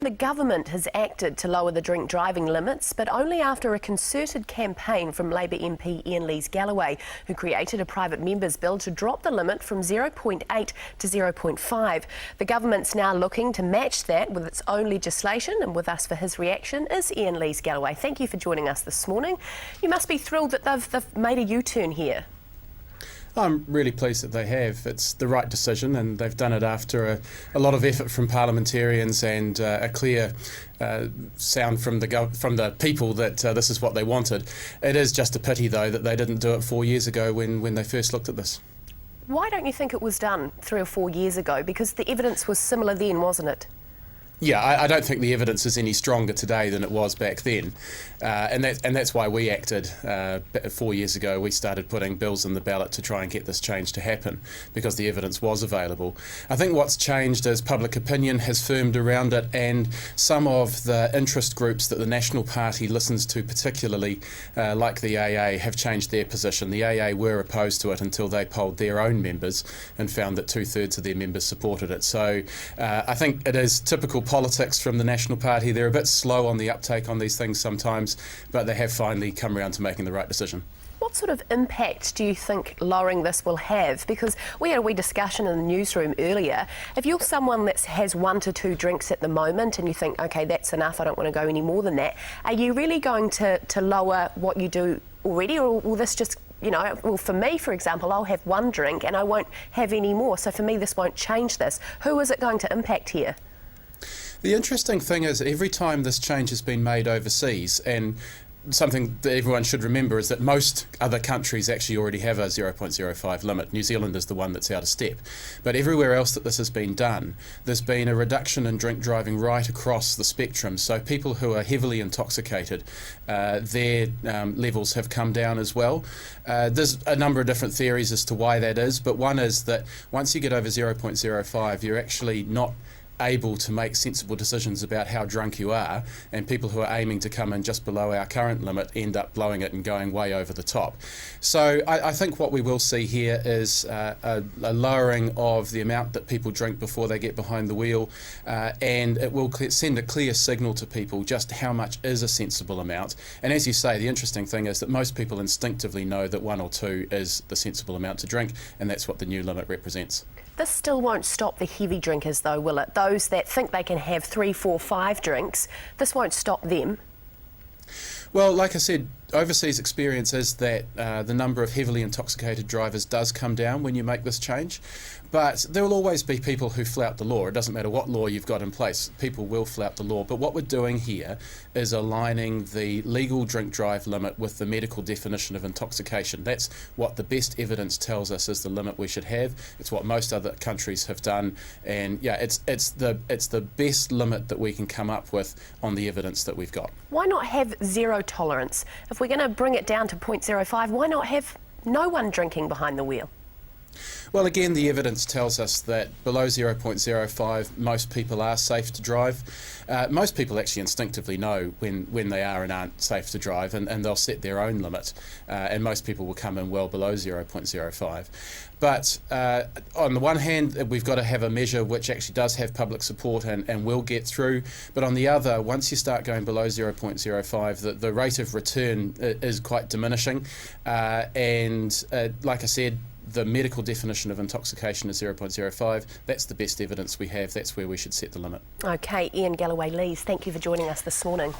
The government has acted to lower the drink driving limits, but only after a concerted campaign from Labour MP Iain Lees-Galloway, who created a private members bill to drop the limit from 0.8 to 0.5. The government's now looking to match that with its own legislation, and with us for his reaction is Iain Lees-Galloway. Thank you for joining us this morning. You must be thrilled that they've made a U-turn here. I'm really pleased that they have. It's the right decision, and they've done it after a lot of effort from parliamentarians and a clear sound from the people that this is what they wanted. It is just a pity, though, that they didn't do it 4 years ago when they first looked at this. Why don't you think it was done 3 or 4 years ago? Because the evidence was similar then, wasn't it? Yeah, I don't think the evidence is any stronger today than it was back then, and that's why we acted 4 years ago. We started putting bills in the ballot to try and get this change to happen because the evidence was available. I think what's changed is public opinion has firmed around it, and some of the interest groups that the National Party listens to, particularly like the AA, have changed their position. The AA were opposed to it until they polled their own members and found that 2/3 of their members supported it. So I think it is typical politics from the National Party. They're a bit slow on the uptake on these things sometimes, but they have finally come around to making the right decision. What sort of impact do you think lowering this will have? Because we had a wee discussion in the newsroom earlier. If you're someone that has 1 to 2 drinks at the moment and you think, OK, that's enough, I don't want to go any more than that, are you really going to lower what you do already, or will this just, you know, well, for me, for example, I'll have 1 drink and I won't have any more, so for me this won't change this. Who is it going to impact here? The interesting thing is every time this change has been made overseas, and something that everyone should remember is that most other countries actually already have a 0.05 limit. New Zealand is the one that's out of step. But everywhere else that this has been done, there's been a reduction in drink driving right across the spectrum. So people who are heavily intoxicated, their levels have come down as well. There's a number of different theories as to why that is, but one is that once you get over 0.05, you're actually not able to make sensible decisions about how drunk you are, and people who are aiming to come in just below our current limit end up blowing it and going way over the top. So I think what we will see here is a lowering of the amount that people drink before they get behind the wheel, and it will send a clear signal to people just how much is a sensible amount. And as you say, the interesting thing is that most people instinctively know that 1 or 2 is the sensible amount to drink, and that's what the new limit represents. This still won't stop the heavy drinkers though, will it? Those that think they can have 3, 4, 5 drinks, this won't stop them. Well, like I said, overseas experience is that the number of heavily intoxicated drivers does come down when you make this change. But there will always be people who flout the law. It doesn't matter what law you've got in place, people will flout the law. But what we're doing here is aligning the legal drink drive limit with the medical definition of intoxication. That's what the best evidence tells us is the limit we should have. It's what most other countries have done. And yeah, it's the best limit that we can come up with on the evidence that we've got. Why not have zero tolerance? If we're going to bring it down to 0.05, why not have no one drinking behind the wheel? Well, again, the evidence tells us that below 0.05, most people are safe to drive. Most people actually instinctively know when they are and aren't safe to drive, and they'll set their own limit, and most people will come in well below 0.05. But on the one hand, we've got to have a measure which actually does have public support and will get through. But on the other, once you start going below 0.05, the rate of return is quite diminishing. And like I said, the medical definition of intoxication is 0.05. That's the best evidence we have. That's where we should set the limit. OK, Iain Galloway Lees, thank you for joining us this morning.